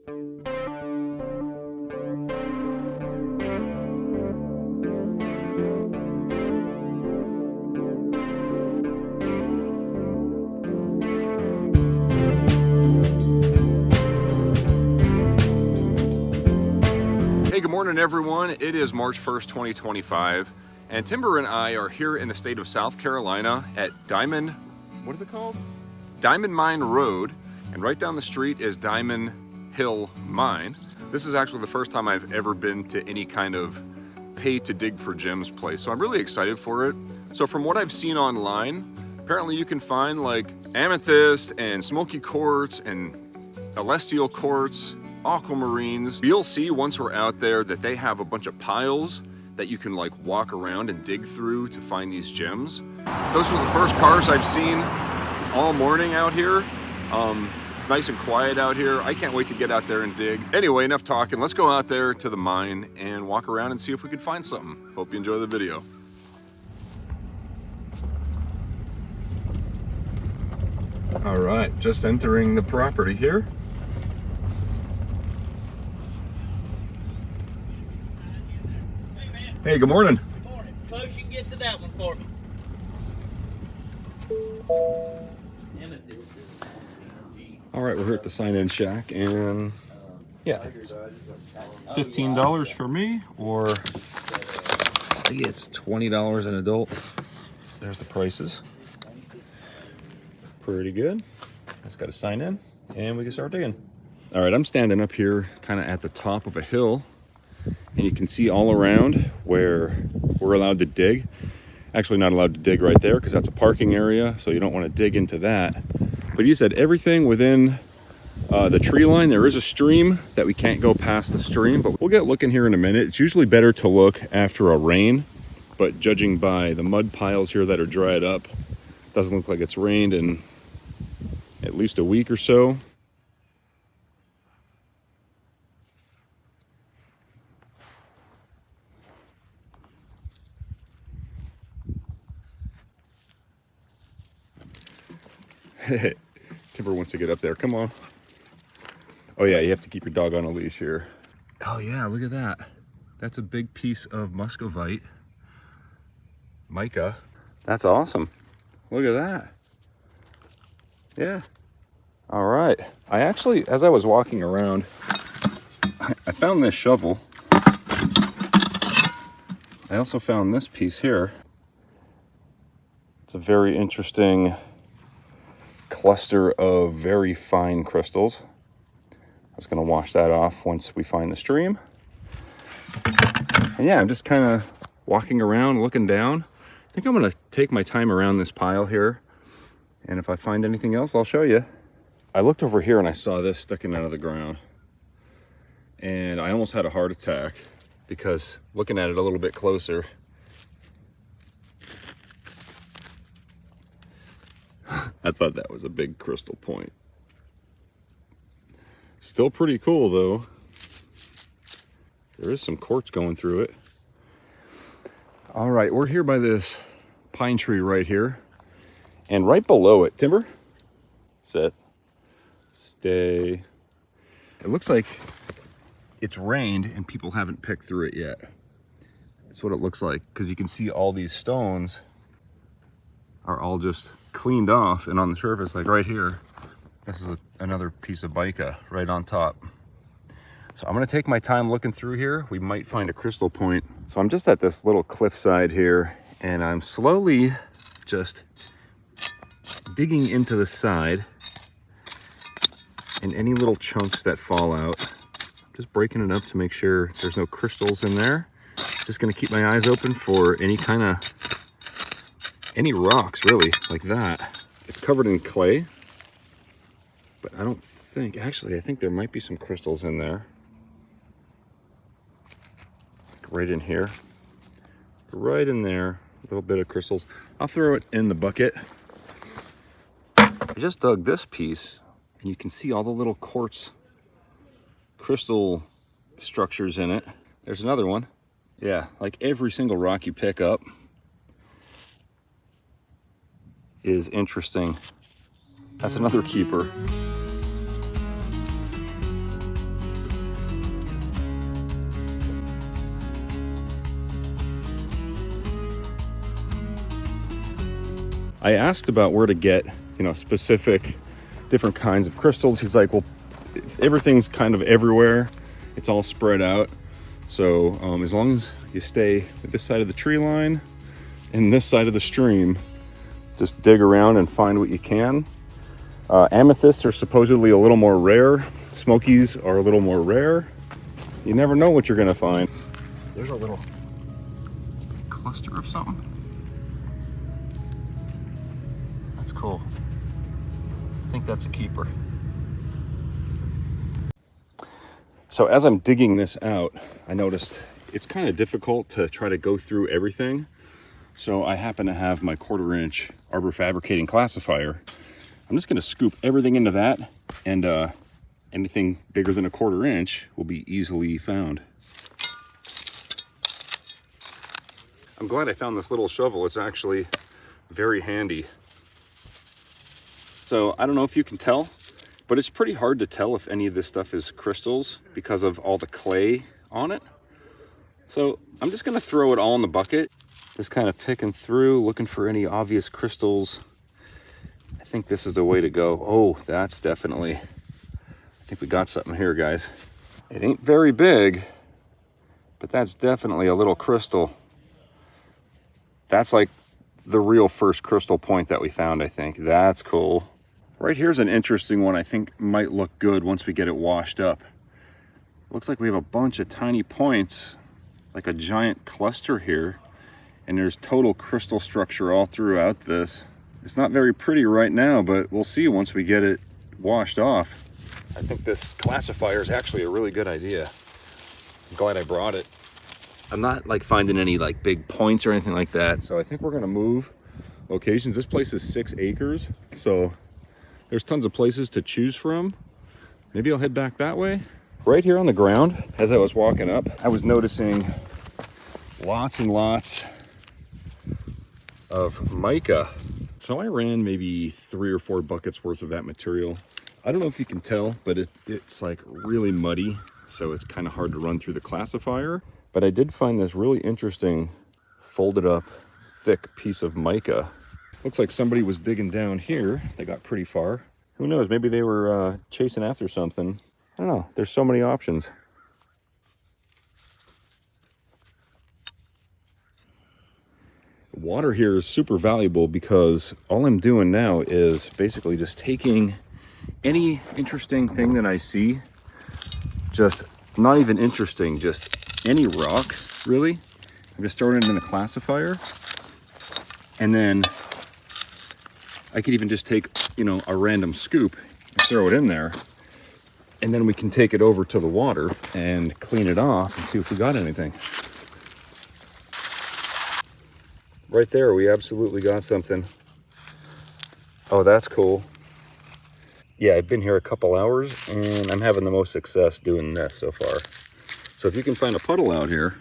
Hey, good morning everyone. It is March 1st, 2025, and Timber and I are here in the state of South Carolina at Diamond, what is it called? Diamond Mine Road, and right down the street is Diamond Hill Mine. This is actually the first time I've ever been to any kind of pay to dig for gems place, so I'm really excited for it. So from what I've seen online, apparently you can find like amethyst and smoky quartz and celestial quartz, aquamarines. You'll see once we're out there that they have a bunch of piles that you can like walk around and dig through to find these gems. Those are the first cars I've seen all morning out here. It's nice and quiet out here. I can't wait to get out there and dig. Anyway, enough talking. Let's go out there to the mine and walk around and see if we can find something. Hope you enjoy the video. All right, just entering the property here. Hey, good morning. Good morning. Close, you can get to that one for me. Amethyst is All right, we're here at the sign-in shack, and yeah, it's $15 for me, or I think it's $20 an adult. There's the prices. Pretty good. Just got to sign in, and we can start digging. All right, I'm standing up here kind of at the top of a hill, and you can see all around where we're allowed to dig. Actually not allowed to dig right there because that's a parking area, so you don't want to dig into that. But you said everything within the tree line, there is a stream that we can't go past the stream, but we'll get looking here in a minute. It's usually better to look after a rain, but judging by the mud piles here that are dried up, doesn't look like it's rained in at least a week or so. Timber wants to get up there. Come on. Oh yeah, you have to keep your dog on a leash here. Oh yeah, look at that. That's a big piece of muscovite. Mica. That's awesome. Look at that. Yeah. All right. I actually, as I was walking around, I found this shovel. I also found this piece here. It's a very interesting cluster of very fine crystals. I was going to wash that off once we find the stream. And yeah, I'm just kind of walking around, looking down. I think I'm going to take my time around this pile here. And if I find anything else, I'll show you. I looked over here and I saw this sticking out of the ground. And I almost had a heart attack because looking at it a little bit closer, I thought that was a big crystal point. Still pretty cool though. There is some quartz going through it. All right, we're here by this pine tree right here. And right below it, Timber, sit, stay. It looks like it's rained and people haven't picked through it yet. That's what it looks like, because you can see all these stones are all just cleaned off, and on the surface, like right here, this is another piece of mica right on top. So I'm gonna take my time looking through here. We might find a crystal point. So I'm just at this little cliffside here, and I'm slowly just digging into the side, and any little chunks that fall out, just breaking it up to make sure there's no crystals in there. Just gonna keep my eyes open for any rocks really like that. It's covered in clay, but I don't think, actually I think there might be some crystals in there. Right in here, right in there, a little bit of crystals. I'll throw it in the bucket. I just dug this piece and you can see all the little quartz crystal structures in it. There's another one. Yeah, like every single rock you pick up is interesting. That's another keeper. I asked about where to get, you know, specific different kinds of crystals. He's like, well, everything's kind of everywhere. It's all spread out. So as long as you stay at this side of the tree line and this side of the stream, just dig around and find what you can. Amethysts are supposedly a little more rare. Smokies are a little more rare. You never know what you're gonna find. There's a little cluster of something. That's cool. I think that's a keeper. So as I'm digging this out, I noticed it's kind of difficult to try to go through everything. So I happen to have my 1/4 inch arbor fabricating classifier. I'm just gonna scoop everything into that, and anything bigger than a 1/4 inch will be easily found. I'm glad I found this little shovel. It's actually very handy. So I don't know if you can tell, but it's pretty hard to tell if any of this stuff is crystals because of all the clay on it. So I'm just gonna throw it all in the bucket, just kind of picking through, looking for any obvious crystals. I think this is the way to go. Oh, that's definitely, I think we got something here, guys. It ain't very big, but that's definitely a little crystal. That's like the real first crystal point that we found, I think. That's cool. Right here's an interesting one I think might look good once we get it washed up. Looks like we have a bunch of tiny points, like a giant cluster here, and there's total crystal structure all throughout this. It's not very pretty right now, but we'll see once we get it washed off. I think this classifier is actually a really good idea. I'm glad I brought it. I'm not like finding any like big points or anything like that, so I think we're gonna move locations. This place is 6 acres, so there's tons of places to choose from. Maybe I'll head back that way. Right here on the ground, as I was walking up, I was noticing lots and lots of mica. So I ran maybe 3 or 4 buckets worth of that material. I don't know if you can tell, but it's like really muddy, so it's kind of hard to run through the classifier. But I did find this really interesting folded up thick piece of mica. Looks like somebody was digging down here. They got pretty far. Who knows, maybe they were chasing after something. I don't know, there's so many options. Water here is super valuable because all I'm doing now is basically just taking any interesting thing that I see, just not even interesting, just any rock, really. I'm just throwing it in a classifier, and then I could even just take, you know, a random scoop and throw it in there, and then we can take it over to the water and clean it off and see if we got anything. Right there, we absolutely got something. Oh, that's cool. Yeah, I've been here a couple hours and I'm having the most success doing this so far. So if you can find a puddle out here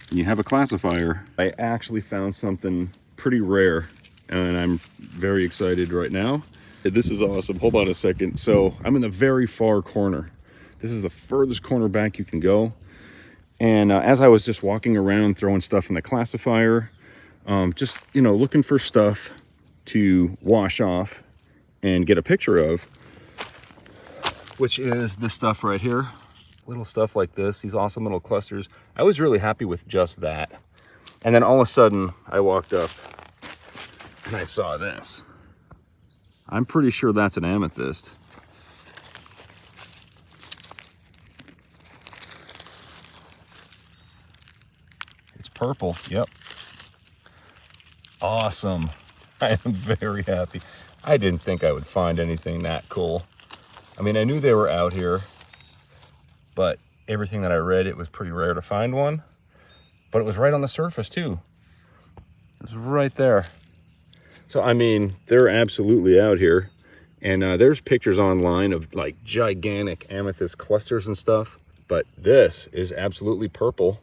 and you have a classifier, I actually found something pretty rare and I'm very excited right now. This is awesome. Hold on a second. So I'm in the very far corner. This is the furthest corner back you can go. And as I was just walking around throwing stuff in the classifier, just, you know, looking for stuff to wash off and get a picture of, which is this stuff right here. Little stuff like this, these awesome little clusters. I was really happy with just that. And then all of a sudden I walked up and I saw this. I'm pretty sure that's an amethyst. It's purple, yep. Awesome. I am very happy. I didn't think I would find anything that cool. I mean, I knew they were out here, but everything that I read, it was pretty rare to find one. But it was right on the surface too. It was right there. So, I mean, they're absolutely out here. And there's pictures online of like gigantic amethyst clusters and stuff. But this is absolutely purple.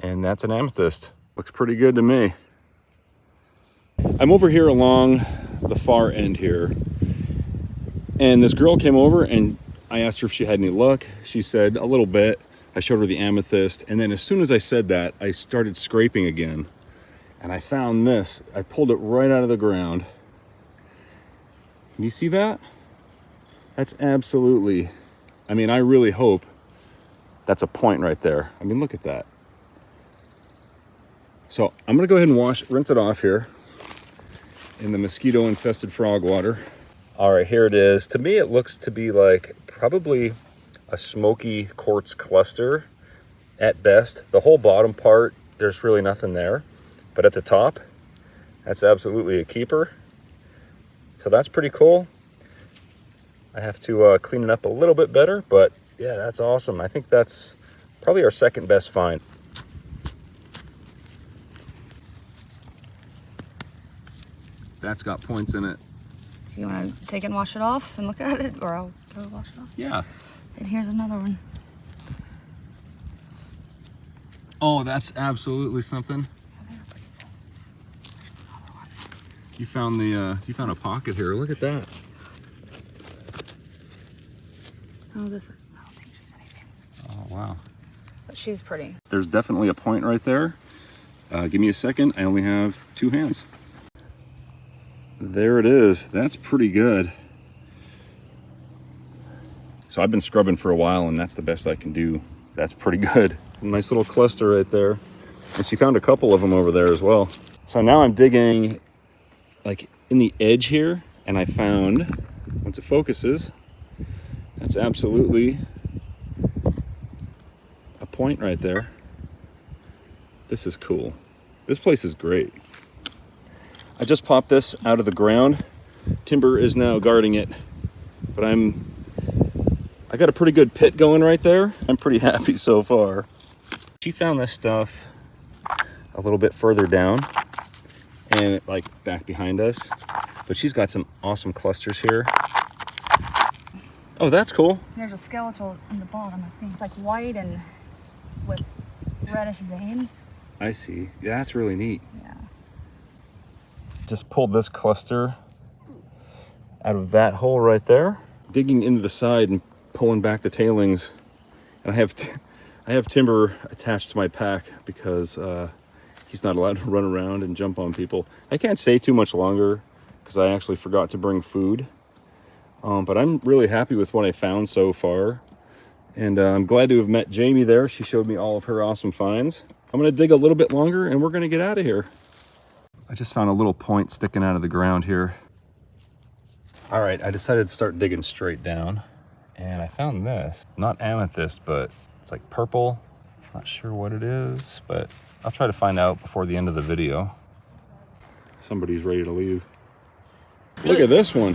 And that's an amethyst. Looks pretty good to me. I'm over here along the far end here. And this girl came over and I asked her if she had any luck. She said a little bit. I showed her the amethyst. And then as soon as I said that, I started scraping again. and I found this. I pulled it right out of the ground. Can you see that? That's absolutely, I mean, I really hope that's a point right there. I mean, look at that. So I'm gonna go ahead and rinse it off here in the mosquito infested frog water. All right, here it is. To me, it looks to be like probably a smoky quartz cluster at best. The whole bottom part, there's really nothing there. But at the top, that's absolutely a keeper. So that's pretty cool. I have to clean it up a little bit better, but yeah, that's awesome. I think that's probably our second best find. That's got points in it. So you want to take it and wash it off and look at it, or I'll go wash it off? Yeah. And here's another one. Oh, that's absolutely something. You found a pocket here. Look at that. Oh, this. I don't think she's anything. Oh, wow. But she's pretty. There's definitely a point right there. Give me a second. I only have 2 hands. There it is. That's pretty good. So I've been scrubbing for a while, and that's the best I can do. That's pretty good. Nice little cluster right there. And she found a couple of them over there as well. So now I'm digging like in the edge here, and I found, once it focuses, that's absolutely a point right there. This is cool. This place is great. I just popped this out of the ground. Timber is now guarding it, but I got a pretty good pit going right there. I'm pretty happy so far. She found this stuff a little bit further down and like back behind us, but she's got some awesome clusters here. Oh, that's cool. There's a skeletal in the bottom, I think. It's like white and with reddish veins. I see. Yeah, that's really neat. Yeah. Just pulled this cluster out of that hole right there, digging into the side and pulling back the tailings. And I have Timber attached to my pack because he's not allowed to run around and jump on people. I can't stay too much longer because I actually forgot to bring food. But I'm really happy with what I found so far. And I'm glad to have met Jamie there. She showed me all of her awesome finds. I'm gonna dig a little bit longer and we're gonna get out of here. I just found a little point sticking out of the ground here. All right, I decided to start digging straight down. And I found this, not amethyst, but it's like purple. Not sure what it is, but I'll try to find out before the end of the video. Somebody's ready to leave. Look at this one.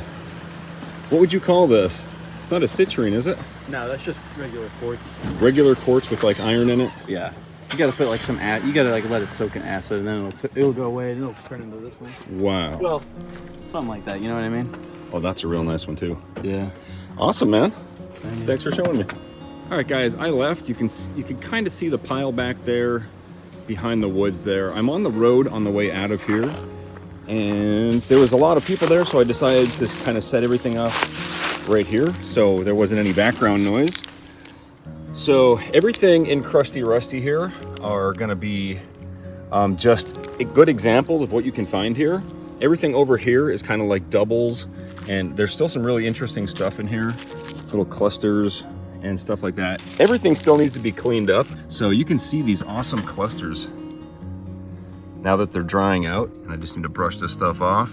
What would you call this? It's not a citrine, is it? No, that's just regular quartz. Regular quartz with like iron in it? Yeah. You gotta put like some you gotta like let it soak in acid, and then it'll go away and it'll turn into this one. Wow. Well, something like that, you know what I mean? Oh, that's a real nice one too. Yeah. Awesome, man. Thanks for showing me. All right, guys, I left. You can kind of see the pile back there behind the woods there. I'm on the road on the way out of here, and there was a lot of people there, so I decided to kind of set everything up right here so there wasn't any background noise. So everything in Crusty Rusty here are gonna be just good examples of what you can find here. Everything over here is kind of like doubles, and there's still some really interesting stuff in here, little clusters and stuff like that. Everything still needs to be cleaned up, so you can see these awesome clusters now that they're drying out, and I just need to brush this stuff off.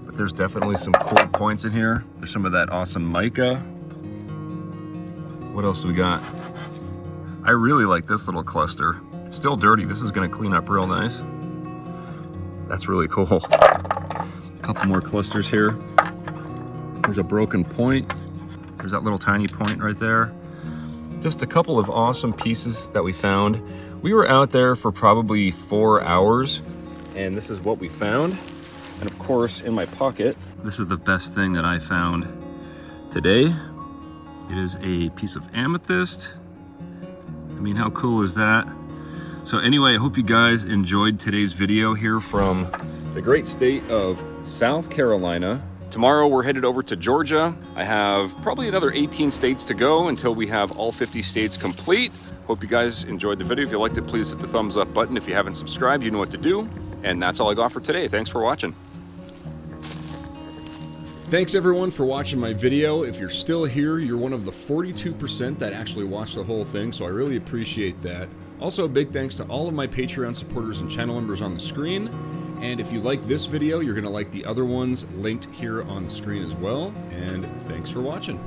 But there's definitely some cool points in here. There's some of that awesome mica. What else do we got? I really like this little cluster. It's still dirty. This is gonna clean up real nice. That's really cool. A couple more clusters here. There's a broken point. There's that little tiny point right there. Just a couple of awesome pieces that we found. We were out there for probably 4 hours, and this is what we found. And of course, in my pocket, this is the best thing that I found today. It is a piece of amethyst. I mean, how cool is that? So anyway, I hope you guys enjoyed today's video here from the great state of South Carolina. Tomorrow we're headed over to Georgia. I have probably another 18 states to go until we have all 50 states complete. Hope you guys enjoyed the video. If you liked it, please hit the thumbs up button. If you haven't subscribed, you know what to do. And that's all I got for today. Thanks for watching. Thanks everyone for watching my video. If you're still here, you're one of the 42% that actually watched the whole thing, so I really appreciate that. Also, a big thanks to all of my Patreon supporters and channel members on the screen. And if you like this video, you're going to like the other ones linked here on the screen as well. And thanks for watching.